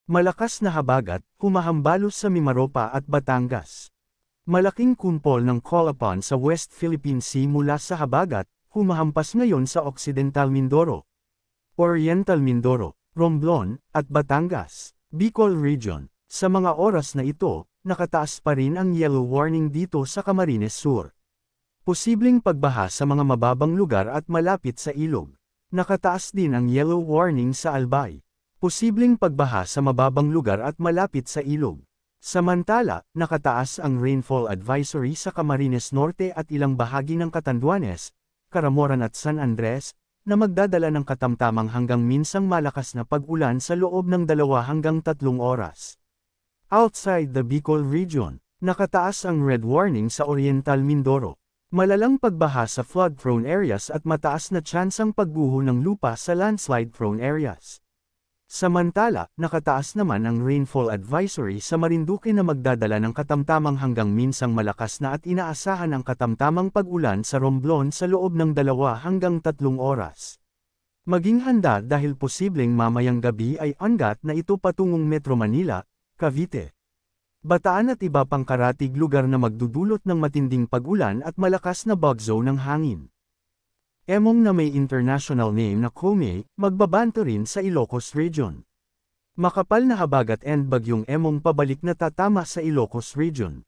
Malakas na habagat, humahambalos sa Mimaropa at Batangas. Malaking kumpol ng Colapan sa West Philippine Sea mula sa habagat, humahampas ngayon sa Occidental Mindoro, Oriental Mindoro, Romblon, at Batangas, Bicol Region. Sa mga oras na ito, nakataas pa rin ang yellow warning dito sa Camarines Sur. Posibleng pagbaha sa mga mababang lugar at malapit sa ilog. Nakataas din ang yellow warning sa Albay. Posibleng pagbaha sa mababang lugar at malapit sa ilog. Samantala, nakataas ang rainfall advisory sa Camarines Norte at ilang bahagi ng Catanduanes, Caramoran at San Andres, na magdadala ng katamtamang hanggang minsang malakas na pag-ulan sa loob ng 2 hanggang 3 oras. Outside the Bicol Region, nakataas ang red warning sa Oriental Mindoro. Malalang pagbaha sa flood-prone areas at mataas na tsansang pagguho ng lupa sa landslide-prone areas. Samantala, nakataas naman ang rainfall advisory sa Marinduque na magdadala ng katamtamang hanggang minsang malakas na at inaasahan ang katamtamang pag-ulan sa Romblon sa loob ng 2 hanggang 3 oras. Maging handa dahil posibleng mamayang gabi ay anggat na ito patungong Metro Manila, Cavite, Bataan at iba pang karatig lugar na magdudulot ng matinding pag-ulan at malakas na bagyo ng hangin. Emong na may international name na Kome, magbabanto rin sa Ilocos Region. Makapal na habagat and bagyong Emong pabalik na tatama sa Ilocos Region.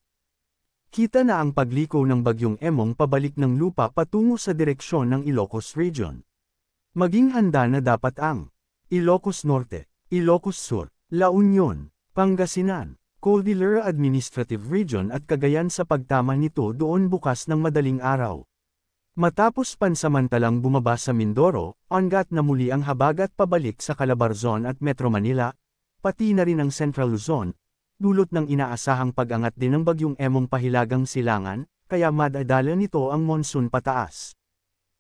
Kita na ang pagliko ng bagyong Emong pabalik ng lupa patungo sa direksyon ng Ilocos Region. Maging handa na dapat ang Ilocos Norte, Ilocos Sur, La Union, Pangasinan, Cordillera Administrative Region at Cagayan sa pagtama nito doon bukas ng madaling araw. Matapos pansamantalang bumaba sa Mindoro, anggat na muli ang habagat pabalik sa Calabarzon at Metro Manila, pati na rin ang Central Luzon, dulot ng inaasahang pag-angat din ng bagyong Emong pahilagang silangan, kaya madadala nito ang monsoon pataas.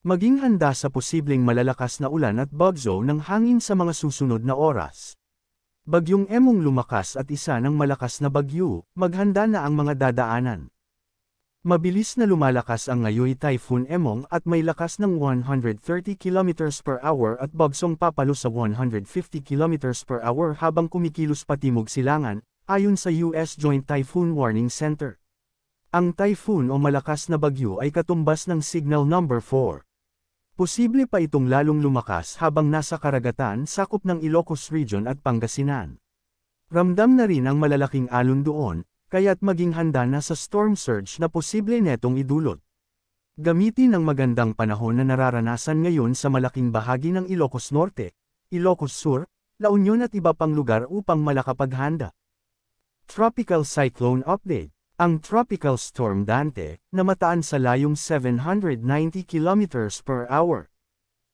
Maging handa sa posibleng malalakas na ulan at bagyo ng hangin sa mga susunod na oras. Bagyong Emong lumakas at isa ng malakas na bagyo, maghanda na ang mga dadaanan. Mabilis na lumalakas ang ngayoy Typhoon Emong at may lakas ng 130 km per hour at bagsong papalo sa 150 km per hour habang kumikilos patimog silangan, ayon sa US Joint Typhoon Warning Center. Ang typhoon o malakas na bagyo ay katumbas ng Signal Number 4. Posible pa itong lalong lumakas habang nasa karagatan sakop ng Ilocos Region at Pangasinan. Ramdam na rin ang malalaking alon doon, kaya't maging handa na sa storm surge na posible netong idulot. Gamitin ang magandang panahon na nararanasan ngayon sa malaking bahagi ng Ilocos Norte, Ilocos Sur, La Union at iba pang lugar upang malakapaghanda. Tropical Cyclone Update. Ang Tropical Storm Dante, na mataan sa layong 790 km per hour.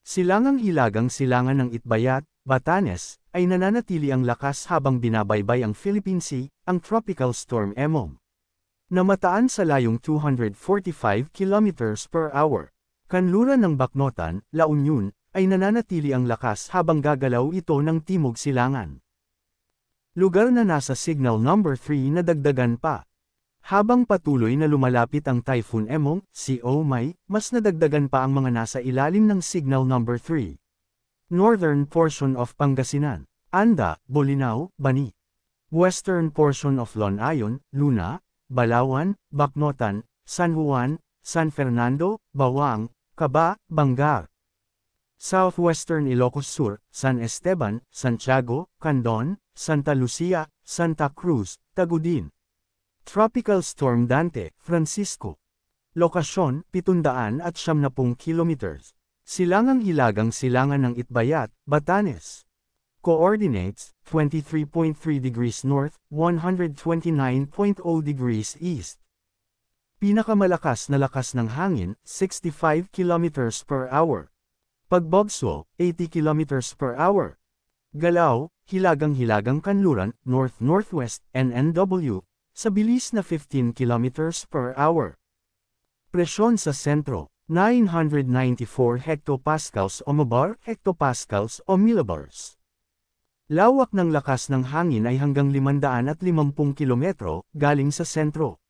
Silangang hilagang silangan ng Itbayat, Batanes, ay nananatili ang lakas habang binabaybay ang Philippine Sea, ang Tropical Storm Emong. Namataan sa layong 245 km per hour. Kanluran ng Bacnotan, La Union, ay nananatili ang lakas habang gagalaw ito ng timog silangan. Lugar na nasa Signal Number 3 na dagdagan pa. Habang patuloy na lumalapit ang Typhoon Emong, si Omay, mas nadagdagan pa ang mga nasa ilalim ng Signal Number 3. Northern portion of Pangasinan, Anda, Bolinao, Bani. Western portion of Lonayon, Luna, Balawan, Bacnotan, San Juan, San Fernando, Bawang, Caba, Bangar. Southwestern Ilocos Sur, San Esteban, Santiago, Candon, Santa Lucia, Santa Cruz, Tagudin. Tropical Storm Dante, Francisco. Lokasyon, 770 kilometers. Silangang hilagang silangan ng Itbayat, Batanes. Coordinates, 23.3 degrees north, 129.0 degrees east. Pinakamalakas na lakas ng hangin, 65 kilometers per hour. Pagbagso, 80 kilometers per hour. Galaw, hilagang-hilagang kanluran, north-northwest, NNW, sa bilis na 15 km per hour. Presyon sa sentro, 994 hectopascals o mabar, hectopascals o millibars. Lawak ng lakas ng hangin ay hanggang 550 km galing sa sentro.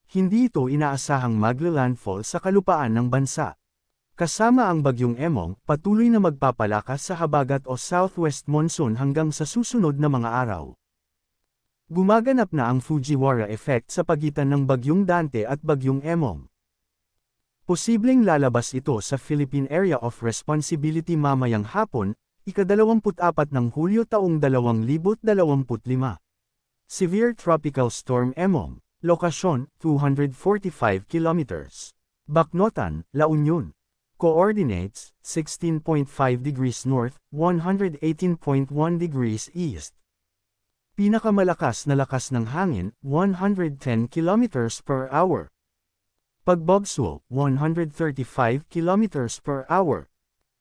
Hindi ito inaasahang magla-landfall sa kalupaan ng bansa. Kasama ang bagyong Emong, patuloy na magpapalakas sa habagat o southwest monsoon hanggang sa susunod na mga araw. Gumaganap na ang Fujiwara effect sa pagitan ng bagyong Dante at bagyong Emong. Posibleng lalabas ito sa Philippine Area of Responsibility mamayang hapon, ika-24 ng Hulyo taong 2025. Severe Tropical Storm Emong. Lokasyon, 245 kilometers. Bacnotan, La Union. Coordinates, 16.5 degrees north, 118.1 degrees east. Pinakamalakas na lakas ng hangin, 110 kilometers per hour. Pagbagso, 135 kilometers per hour.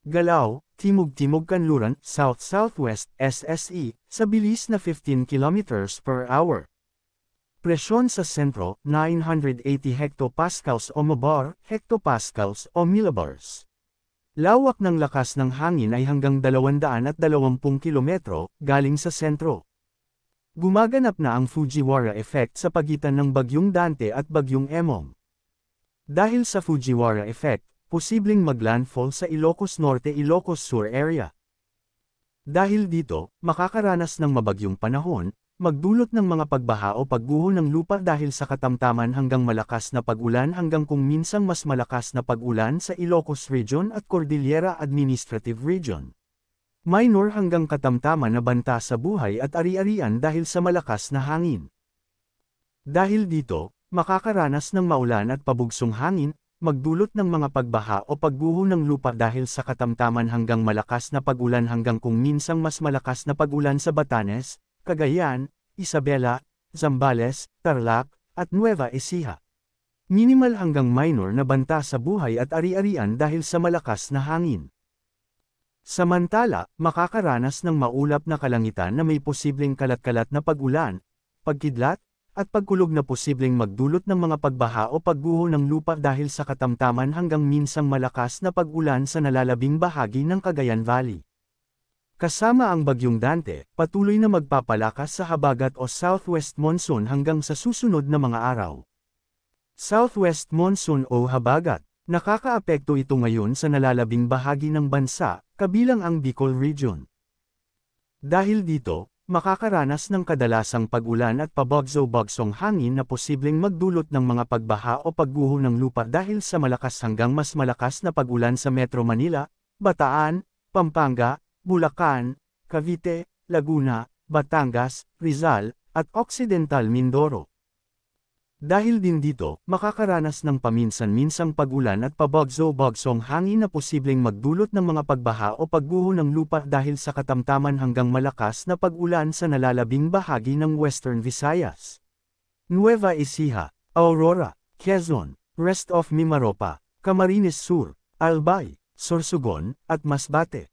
Galaw, Timog-Timog Kanluran, South-Southwest, SSE, sa bilis na 15 kilometers per hour. Presyon sa sentro, 980 hectopascals o mabar, hectopascals o millibars. Lawak ng lakas ng hangin ay hanggang 220 kilometro, galing sa sentro. Gumaganap na ang Fujiwara effect sa pagitan ng bagyong Dante at bagyong Emong. Dahil sa Fujiwara effect, posibleng maglandfall sa Ilocos Norte, Ilocos Sur area. Dahil dito, makakaranas ng mabagyong panahon, magdulot ng mga pagbaha o pagguho ng lupa dahil sa katamtaman hanggang malakas na pag-ulan hanggang kung minsang mas malakas na pag-ulan sa Ilocos Region at Cordillera Administrative Region. Minor hanggang katamtaman na banta sa buhay at ari-arian dahil sa malakas na hangin. Dahil dito, makakaranas ng maulan at pabugsong hangin, magdulot ng mga pagbaha o pagguho ng lupa dahil sa katamtaman hanggang malakas na pag-ulan hanggang kung minsang mas malakas na pag-ulan sa Batanes, Cagayan, Isabela, Zambales, Tarlac, at Nueva Ecija. Minimal hanggang minor na banta sa buhay at ari-arian dahil sa malakas na hangin. Samantala, makakaranas ng maulap na kalangitan na may posibleng kalat-kalat na pag-ulan, pagkidlat, at pagkulog na posibleng magdulot ng mga pagbaha o pagguho ng lupa dahil sa katamtaman hanggang minsang malakas na pag-ulan sa nalalabing bahagi ng Cagayan Valley. Kasama ang bagyong Dante, patuloy na magpapalakas sa habagat o southwest monsoon hanggang sa susunod na mga araw. Southwest monsoon o habagat, nakakaapekto ito ngayon sa nalalabing bahagi ng bansa, kabilang ang Bicol Region. Dahil dito, makakaranas ng kadalasang pag-ulan at pabagso-bagsong hangin na posibleng magdulot ng mga pagbaha o pagguho ng lupa dahil sa malakas hanggang mas malakas na pag-ulan sa Metro Manila, Bataan, Pampanga, Bulacan, Cavite, Laguna, Batangas, Rizal, at Occidental Mindoro. Dahil din dito, makakaranas ng paminsan-minsang pag-ulan at pabagso-bagsong hangin na posibleng magdulot ng mga pagbaha o pagguho ng lupa dahil sa katamtaman hanggang malakas na pag-ulan sa nalalabing bahagi ng Western Visayas. Nueva Ecija, Aurora, Quezon, Rest of Mimaropa, Camarines Sur, Albay, Sorsogon, at Masbate.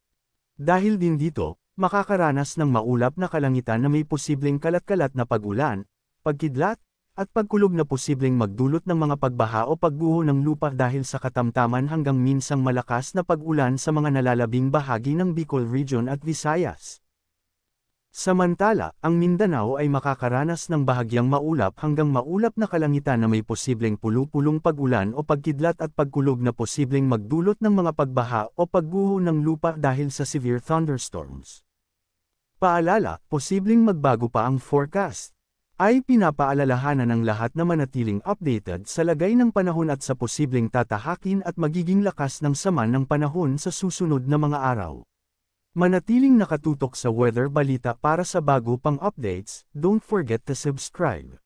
Dahil din dito, makakaranas ng maulap na kalangitan na may posibleng kalat-kalat na pag-ulan, pagkidlat, at pagkulog na posibleng magdulot ng mga pagbaha o pagguho ng lupa dahil sa katamtaman hanggang minsang malakas na pag-ulan sa mga nalalabing bahagi ng Bicol Region at Visayas. Samantala, ang Mindanao ay makakaranas ng bahagyang maulap hanggang maulap na kalangitan na may posibleng pulu-pulong pag-ulan o pagkidlat at pagkulog na posibleng magdulot ng mga pagbaha o pagguho ng lupa dahil sa severe thunderstorms. Paalala, posibleng magbago pa ang forecast. Ay pinapaalalahanan ng lahat na manatiling updated sa lagay ng panahon at sa posibleng tatahakin at magiging lakas ng sama ng panahon sa susunod na mga araw. Manatiling nakatutok sa Weather Balita para sa bago pang updates, don't forget to subscribe.